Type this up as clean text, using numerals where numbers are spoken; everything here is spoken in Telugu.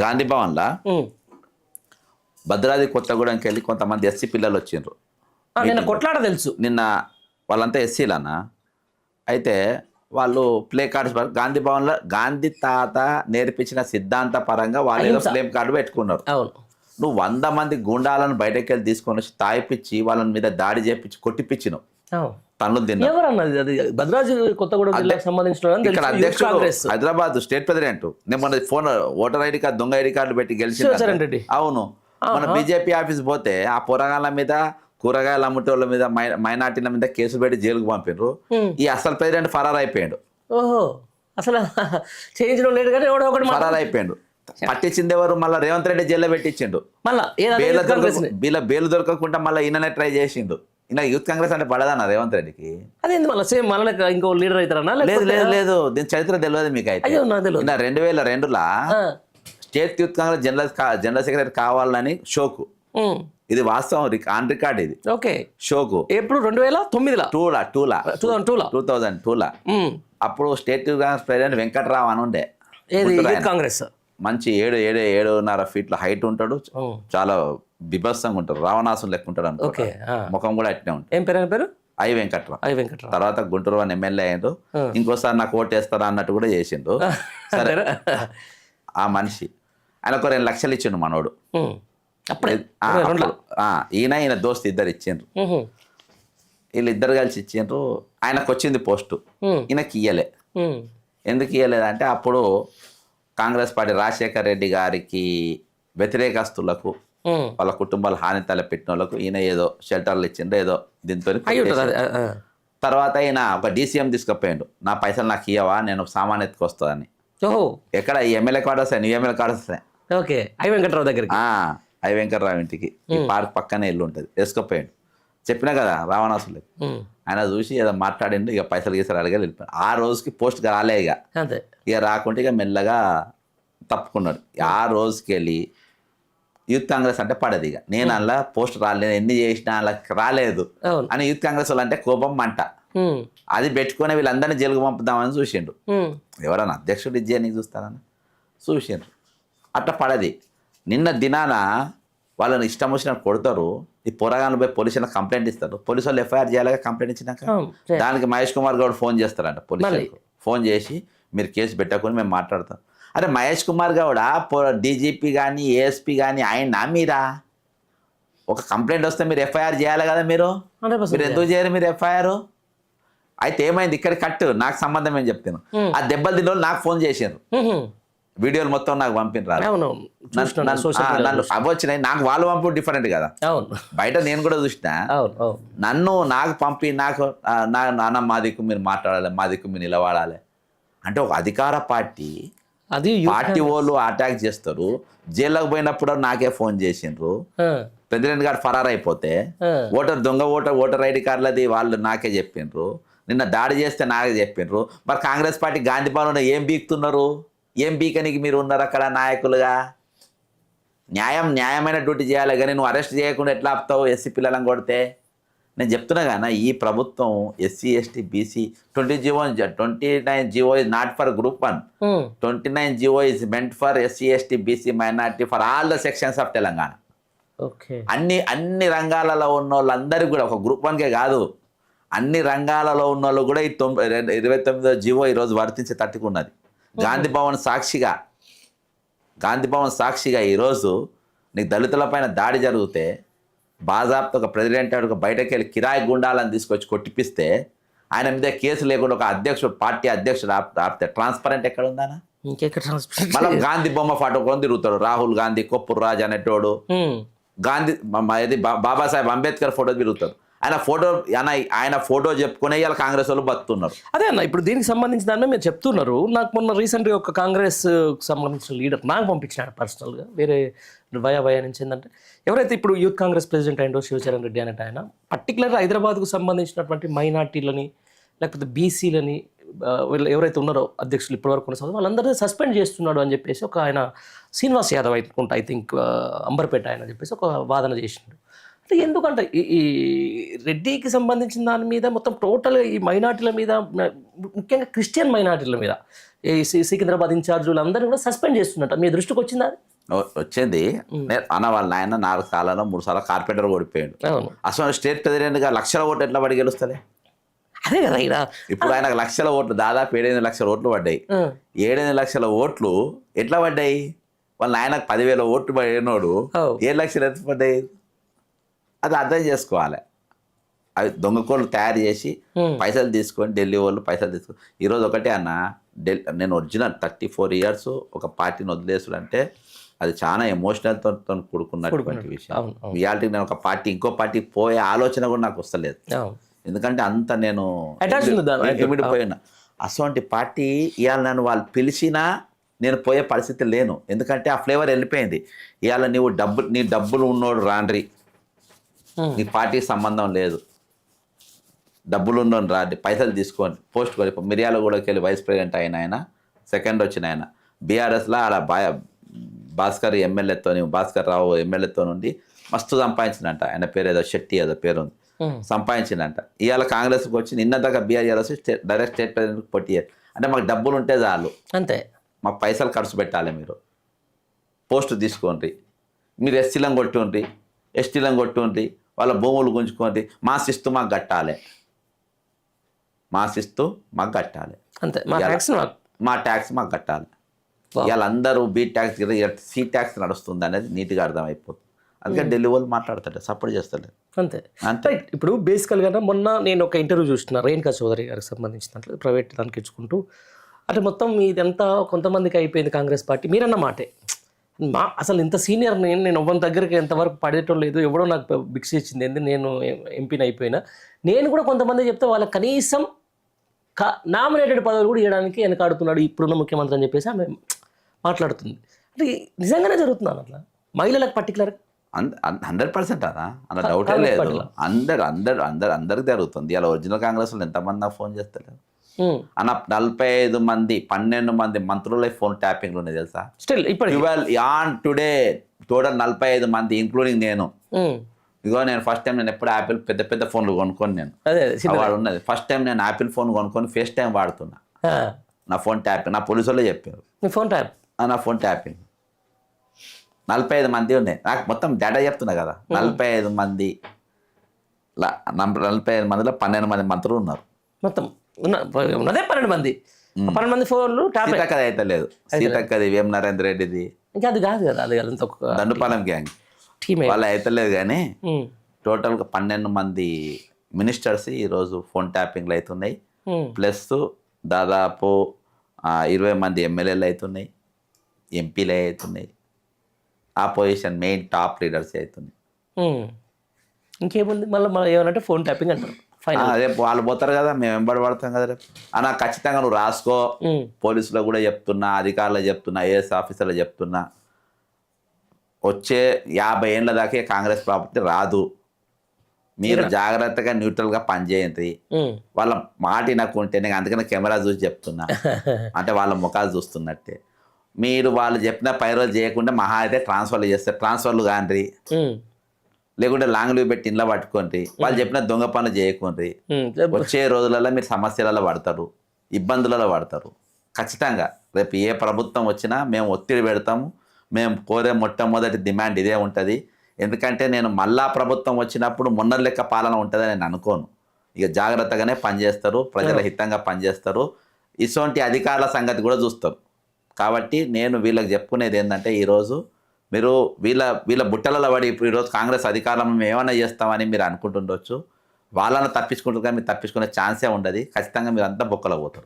గాంధీ భవన్లా భద్రాద్రి కొత్తగూడెంకి వెళ్ళి కొంతమంది ఎస్సీ పిల్లలు వచ్చిండ్రు. నిన్న కొట్లాట తెలుసు. నిన్న వాళ్ళంతా ఎస్సీలన్నా. అయితే వాళ్ళు ప్లే కార్డ్స్ గాంధీ భవన్లో గాంధీ తాత నేర్పించిన సిద్ధాంత పరంగా వాళ్ళు ఏదో ప్లే కార్డు పెట్టుకున్నారు. నువ్వు 100 మంది గుండాలను బయటకు వెళ్ళి తీసుకొని వచ్చి తాయిపిచ్చి వాళ్ళ మీద దాడి చేపించి కొట్టిపించినావు. తన్నులు తిన్నా. భద్రాద్రి కొత్తగూడెం జిల్లాకు సంబంధించిన ఇక్కడ అధ్యక్షుడు హైదరాబాద్ స్టేట్ ప్రెసిడెంట్. నేను మన ఫోన్ ఓటర్ ఐడి కార్డు దొంగ ఐడి కార్డు పెట్టి గెలిచి. అవును, మన బీజేపీ ఆఫీస్ పోతే ఆ పోరగాళ్ళ మీద కూరగాయలు అమ్ముటోళ్ళ మీద మైనార్టీల మీద కేసులు పెట్టి జైలుకు పంపిండ్రు. ఈ అసలు ప్రెసిడెంట్ ఫరార్ అయిపోయాడు. ఓహో, అసలు చేయించడం లేదు కానీ ఫరార్ అయిపోయాడు. పట్టించింది ఎవరు? మళ్ళీ రేవంత్ రెడ్డి జైల్లో పెట్టించిండు. బేలు దొరకకుండా మళ్ళీ ఈయననే ట్రై చేసిండు. ఈయన యూత్ కాంగ్రెస్ అంటే పడదన్న రేవంత్ రెడ్డికి. అదే మళ్ళీ సేమ్ మళ్ళీ ఇంకో లీడర్ అవుతారన్నా? లేదు లేదు లేదు, దీని చరిత్ర తెలియదు మీకు. అయితే 2002లో state youth Congress general secretary కావాలని షోకు. ఇది వాస్తవం, ఆన్ రికార్డ్ ఇది. ఓకే, షోకు ఎప్పుడు 2009లో 2002లో అప్పుడు state youth Congress president Venkatrao అని ఉండే. కాంగ్రెస్ మంచి 7.5 ఫీట్ల హైట్ ఉంటాడు. చాలా బిభత్సంగా ఉంటాడు, రావణాసుని లెక్క ఉంటాడు అనుకో. ముఖం కూడా అట్నే ఉంటుంది. ఏం పేరు? పేరు ఐ వెంకట్రావు. తర్వాత గుంటూరు అని ఎమ్మెల్యే అయ్యిండు. ఇంకోసారి నాకు ఓటు వేస్తారా అన్నట్టు కూడా చేసిండు. సరే, ఆ మనిషి ఆయనకు 2 లక్షలు ఇచ్చిండు మనోడు. ఈయన దోస్తు ఇద్దరు ఇచ్చిండ్రు. వీళ్ళిద్దరు కలిసి ఇచ్చిండ్రు. ఆయనకు వచ్చింది పోస్టు, ఈయనకి ఇయ్యలే. ఎందుకు ఇయ్యలేదంటే అప్పుడు కాంగ్రెస్ పార్టీ రాజశేఖర్ రెడ్డి గారికి వ్యతిరేకస్తులకు వాళ్ళ కుటుంబాలు హాని తలపెట్టిన వాళ్ళకు ఈయన ఏదో షెల్టర్లు ఇచ్చిండ్రు, ఏదో దీంతో. తర్వాత ఈయన ఒక డీసీఎం తీసుకుపోయాడు. నా పైసలు నాకు ఇయ్యవా, నేను సామాన్ ఎత్తుకొస్తానని. ఎక్కడ? ఈ ఎమ్మెల్యే కార్డు వస్తాయి, నీ ఎమ్మెల్యే కార్డు వస్తాయి. ఐ వెంకట్రావు దగ్గరికి, ఐ వెంకట్రావు ఇంటికి. ఈ పార్క్ పక్కనే ఇల్లు ఉంటుంది. వేసుకుపోయాడు. చెప్పినా కదా రావణాసులకు. ఆయన చూసి ఏదో మాట్లాడిండు. ఇక పైసలు గీసారు అడిగా వెళ్ళిపోయాడు. ఆ రోజుకి పోస్ట్ రాలే. ఇక రాకుంటే ఇక మెల్లగా తప్పుకున్నాడు. ఆ రోజుకి వెళ్ళి యూత్ కాంగ్రెస్ అంటే పడదు. ఇక నేను అలా పోస్ట్ రాలేదు, ఎన్ని చేసినా అలా రాలేదు అని యూత్ కాంగ్రెస్ వాళ్ళు అంటే కోపం మంట. అది పెట్టుకుని వీళ్ళందరినీ జైలుకు పంపుదామని చూసిండు. ఎవరన్నా అధ్యక్షుడు ఇజ్జే నీకు చూస్తారని చూసిండ్రు. అట్లా పడది. నిన్న దినాన వాళ్ళని ఇష్టం వచ్చినట్టు కొడతారు. ఈ పొరగాలను పోయి పోలీసులకు కంప్లైంట్ ఇస్తారు. పోలీసు వాళ్ళు ఎఫ్ఐఆర్ చేయాలిగా కంప్లైంట్ ఇచ్చినాక. దానికి మహేష్ కుమార్ గౌడ్ ఫోన్ చేస్తారంట పోలీసులకు. ఫోన్ చేసి మీరు కేసు పెట్టకుండా మేము మాట్లాడతాం. అరే మహేష్ కుమార్ గౌడ డీజీపీ కానీ ఏఎస్పీ కానీ ఆయన మీరా? ఒక కంప్లైంట్ వస్తే మీరు ఎఫ్ఐఆర్ చేయాలి కదా. మీరు ఎందుకు చేయరు మీరు ఎఫ్ఐఆర్? అయితే ఏమైంది ఇక్కడ కట్టు, నాకు సంబంధం ఏం చెప్తాను. ఆ దెబ్బలు తిన్న నాకు ఫోన్ చేశారు. వీడియోలు మొత్తం నాకు పంపినరారు. అవి వచ్చినాయి నాకు. వాళ్ళు పంపు డిఫరెంట్ కదా. బయట నేను కూడా చూసిన. నాకు పంపి నాన్న మా దిక్కు మీరు మాట్లాడాలి, మా దిక్కు మీరు నిలబడాలి అంటే ఒక అధికార పార్టీ వాళ్ళు అటాక్ చేస్తారు. జైల్లోకి పోయినప్పుడు నాకే ఫోన్ చేసిండ్రు. ప్రెసిడెంట్ గారు ఫరార్ అయిపోతే ఓటర్ ఐడి కార్డులది వాళ్ళు నాకే చెప్పిండ్రు. నిన్న దాడి చేస్తే నాకే చెప్పిండ్రు. మరి కాంగ్రెస్ పార్టీ గాంధీ భవన్లో ఏం బీక్తున్నారు? ఏం బీకనికి మీరు ఉన్నారు అక్కడ నాయకులుగా? న్యాయమైన డ్యూటీ చేయాలి కానీ నువ్వు అరెస్ట్ చేయకుండా ఎట్లా ఆపుతావు? ఎస్సీ పిల్లలను కొడితే నేను చెప్తున్నా కానీ ఈ ప్రభుత్వం SC ST BC 29 GO is not for group 1. 29 GO is meant for SC ST BC minority for all the sections of Telangana. అన్ని రంగాలలో ఉన్న వాళ్ళందరికీ కూడా, ఒక గ్రూప్ 1కే కాదు, అన్ని రంగాలలో ఉన్న వాళ్ళు కూడా ఈ 29వ జీవో ఈరోజు వర్తించే తట్టుకున్నది. గాంధీ భవన్ సాక్షిగా ఈరోజు నీకు దళితుల పైన దాడి జరిగితే బాజాబ్తో ఒక ప్రెసిడెంట్ ఒక బయటకు వెళ్ళి కిరాయి గుండాలను తీసుకొచ్చి కొట్టిపిస్తే ఆయన మీద కేసు లేకుండా ఒక పార్టీ అధ్యక్షుడు ఆపితే ట్రాన్స్పరెంట్ ఎక్కడ ఉందానా? మళ్ళీ గాంధీ బొమ్మ ఫోటో కొని తిరుగుతాడు. రాహుల్ గాంధీ, కొప్పుర్ రాజ్ అనేటోడు గాంధీ బాబాసాహెబ్ అంబేద్కర్ ఫోటో తిరుగుతాడు. ఆయన ఫోటో చెప్పుకునే ఇలా కాంగ్రెస్ వాళ్ళు బతుకుతున్నారు. అదే అన్న, ఇప్పుడు దీనికి సంబంధించిన దాన్ని మీరు చెప్తున్నారు. నాకు మొన్న రీసెంట్గా ఒక కాంగ్రెస్ సంబంధించిన లీడర్ నాకు పంపించాడు పర్సనల్గా, వేరే భయ నుంచి. ఏంటంటే ఎవరైతే ఇప్పుడు యూత్ కాంగ్రెస్ ప్రెసిడెంట్ అయిందో శివచరణ్ రెడ్డి అనేట ఆయన పర్టికులర్గా హైదరాబాద్కు సంబంధించినటువంటి మైనార్టీలని లేకపోతే బీసీలని ఎవరైతే ఉన్నారో అధ్యక్షులు ఇప్పటివరకు కొనసాగుతారు వాళ్ళందరినీ సస్పెండ్ చేస్తున్నాడు అని చెప్పేసి ఒక ఆయన శ్రీనివాస్ యాదవ్ అనుకుంటా, ఐ థింక్ అంబర్పేట ఆయన చెప్పేసి ఒక వాదన చేసిండు. అంటే ఎందుకంటే ఈ రెడ్డికి సంబంధించిన దాని మీద మొత్తం టోటల్ ఈ మైనార్టీల మీద ముఖ్యంగా క్రిస్టియన్ మైనార్టీల మీద ఈ సికింద్రాబాద్ ఇన్ఛార్జీలు అందరూ కూడా సస్పెండ్ చేస్తున్నట్టు మీ దృష్టికి వచ్చిందా అది? వచ్చింది. అన్న వాళ్ళ నాయన 4 సార్లు 3 సార్లు కార్పొరేటర్ ఓడిపోయాడు. అవును, అసలు స్టేట్ ప్రెసిడెంట్గా లక్షల ఓట్లు ఎట్లా పడి గెలుస్తుంది? అదే కదా ఇక్కడ ఇప్పుడు ఆయనకు లక్షల ఓట్లు, దాదాపు 7-8 లక్షల ఓట్లు పడ్డాయి. 7-8 లక్షల ఓట్లు ఎట్లా పడ్డాయి? వాళ్ళ నాయనకు 10,000 ఓట్లు పడినోడు 7 లక్షలు ఎట్లా పడ్డాయి? అది అర్థం చేసుకోవాలి. అవి దొంగకోళ్ళు తయారు చేసి పైసలు తీసుకొని ఢిల్లీ వాళ్ళు పైసలు తీసుకొని ఈరోజు ఒకటే అన్న, నేను ఒరిజినల్ 34 years ఒక పార్టీని వదిలేసుడు అంటే అది చాలా ఎమోషనల్తో కూడుకున్నటువంటి విషయం. రియాలిటీ నేను ఒక పార్టీ ఇంకో పార్టీకి పోయే ఆలోచన కూడా నాకు వస్తలేదు. ఎందుకంటే అంత నేను పోయినా అసలు పార్టీ ఇవాళ నన్ను వాళ్ళు పిలిచినా నేను పోయే పరిస్థితి లేను. ఎందుకంటే ఆ ఫ్లేవర్ వెళ్ళిపోయింది. ఇవాళ నీ డబ్బులు ఉన్నోడు రాండ్రి, నీ పార్టీకి సంబంధం లేదు, డబ్బులు ఉన్నోడు రాండి, పైసలు తీసుకోండి, పోస్ట్ కొని మిర్యాలగూడకి వెళ్ళి వైస్ ప్రెసిడెంట్ అయిన ఆయన, సెకండ్ వచ్చిన ఆయన బీఆర్ఎస్లో ఆడ భాస్కర్ రావు ఎమ్మెల్యేతో నుండి మస్తు సంపాదించిందంట. ఆయన పేరు ఏదో శెట్టి ఏదో పేరు ఉంది, సంపాదించిందంట. ఇవాళ కాంగ్రెస్కి వచ్చి నిన్న దాకా బీఆర్ఎస్ డైరెక్ట్ స్టేట్ ప్రెసిడెంట్కి పోటీ. అంటే మాకు డబ్బులు ఉంటే చాలు, అంతే, మాకు పైసలు ఖర్చు పెట్టాలి, మీరు పోస్ట్ తీసుకోండి, మీరు ఎస్సీలను కొట్టుండ్రి, ఎస్టీలను కొట్టుండ్రి, వాళ్ళ భూములు గుంజుకోండి, మా శిస్తు మాకు కట్టాలి, అంతే, మా ట్యాక్స్ మాకు కట్టాలి. ఇవాళ అందరూ బీ ట్యాక్స్ సి ట్యాక్స్ నడుస్తుంది అనేది నీట్గా అర్థమైపోతుంది. అందుకని ఢిల్లీ వాళ్ళు మాట్లాడతారు, సపోర్ట్ చేస్తారు, అంతే అంతే. ఇప్పుడు బేసికల్గా మొన్న నేను ఒక ఇంటర్వ్యూ చూస్తున్నా రేణుకా చౌదరి గారికి సంబంధించిన ప్రైవేట్ దానికి ఇచ్చుకుంటూ, అంటే మొత్తం ఇదంతా కొంతమందికి అయిపోయింది కాంగ్రెస్ పార్టీ. మీరన్న మాటే, అసలు ఇంత సీనియర్ నేను ఎవరి దగ్గరికి ఎంతవరకు పడేయటం లేదు, ఎవడో నాకు భిక్ష ఇచ్చింది ఏంది, నేను ఎంపీని అయిపోయినా, నేను కూడా కొంతమంది చెప్తే వాళ్ళకి కనీసం నామినేటెడ్ పదవులు కూడా ఇవ్వడానికి వెనకాడుతున్నాడు ఇప్పుడున్న ముఖ్యమంత్రి అని చెప్పేసి ఆమె మాట్లాడుతుంది. అంటే నిజంగానే జరుగుతున్నాను అట్లా మహిళలకు పర్టికులర్గా 100% అదా అన్న డౌటే లేదు. అందరికి జరుగుతుంది. ఇలా ఒరిజినల్ కాంగ్రెస్లో ఎంతమంది నాకు ఫోన్ చేస్తలేదు అన్న. 45 మంది 12 మంది మంత్రుల ఫోన్ ట్యాపింగ్లు ఉన్నాయి తెలుసా? స్టిల్ టుడే టోటల్ 45 మంది ఇంక్లూడింగ్ నేను. ఇగో నేను ఫస్ట్ టైం నేను ఎప్పుడు యాపిల్ పెద్ద ఫోన్లు కొనుక్కొని నేను వాడు ఉన్నది. ఫస్ట్ టైం నేను యాపిల్ ఫోన్ కొనుక్కొని ఫేస్ టైం వాడుతున్నా. నా ఫోన్ ట్యాపింగ్ నా పోలీసు వాళ్ళే చెప్పారు. నా ఫోన్ ట్యాపింగ్ 45 మంది ఉన్నాయి. నాకు మొత్తం డేటా చెప్తున్నా కదా. 45 మంది 45 మందిలో 12 మంది మంత్రులు ఉన్నారు. మొత్తం ఉన్నదే 12 మంది. 12 మంది ఫోన్లు సీతక్కది అయితే లేదు. సీతక్కది వేం నరేంద్ర రెడ్డిది ఇంకా అది కాదు కదా, అది దండుపాలెం గ్యాంగ్ వాళ్ళు అయితే లేదు. కానీ టోటల్గా 12 మంది మినిస్టర్స్ ఈరోజు ఫోన్ ట్యాపింగ్లు అవుతున్నాయి. ప్లస్ దాదాపు 20 మంది ఎమ్మెల్యేలు అవుతున్నాయి, ఎంపీలు అవుతున్నాయి, ఆపోజిషన్ మెయిన్ టాప్ లీడర్స్ అవుతున్నాయి. ఇంకేముంది మళ్ళీ ఏమనంటే ఫోన్ ట్యాపింగ్ అంటారు. రేపు వాళ్ళు పోతారు కదా, మేము వెంబడి పడతాం కదా రేపు. అన్న ఖచ్చితంగా నువ్వు రాసుకో. పోలీసులో కూడా చెప్తున్నా, అధికారులు చెప్తున్నా, ఐఏఎస్ ఆఫీసర్లు చెప్తున్నా, వచ్చే 50 ఏళ్ళ దాకే కాంగ్రెస్ ప్రాపర్టీ రాదు. మీరు జాగ్రత్తగా న్యూట్రల్గా పనిచేయండి. వాళ్ళ మాట వినకుంటే నేను అందుకనే కెమెరా చూసి చెప్తున్నా, అంటే వాళ్ళ ముఖాలు చూస్తున్నట్టే. మీరు వాళ్ళు చెప్పిన పైరోలు చేయకుండా మహా అయితే ట్రాన్స్ఫర్లు చేస్తారు. ట్రాన్స్ఫర్లు కాండ్రి, లేకుంటే లాంగ్ లీవ్ పెట్టి ఇంట్లో పట్టుకోండి. వాళ్ళు చెప్పిన దొంగ పనులు చేయకుండ్రి. వచ్చే రోజులలో మీరు సమస్యలలో పడతారు, ఇబ్బందులలో పడతారు. ఖచ్చితంగా రేపు ఏ ప్రభుత్వం వచ్చినా మేము ఒత్తిడి పెడతాము. మేము కోరే మొట్టమొదటి డిమాండ్ ఇదే ఉంటుంది. ఎందుకంటే నేను మళ్ళా ప్రభుత్వం వచ్చినప్పుడు మొన్న లెక్క పాలన ఉంటుందని నేను అనుకోను. ఇక జాగ్రత్తగానే పనిచేస్తారు, ప్రజల హితంగా పనిచేస్తారు, ఇటువంటి అధికారుల సంగతి కూడా చూస్తారు. కాబట్టి నేను వీళ్ళకి చెప్పుకునేది ఏంటంటే, ఈరోజు మీరు వీళ్ళ బుట్టలలో పడి ఇప్పుడు ఈరోజు కాంగ్రెస్ అధికారం మేము ఏమైనా చేస్తామని మీరు అనుకుంటుండొచ్చు. వాళ్ళని తప్పించుకుంటారు కానీ మీరు తప్పించుకునే ఛాన్సే ఉండదు. ఖచ్చితంగా మీరు అంతా బొక్కలో పోతారు.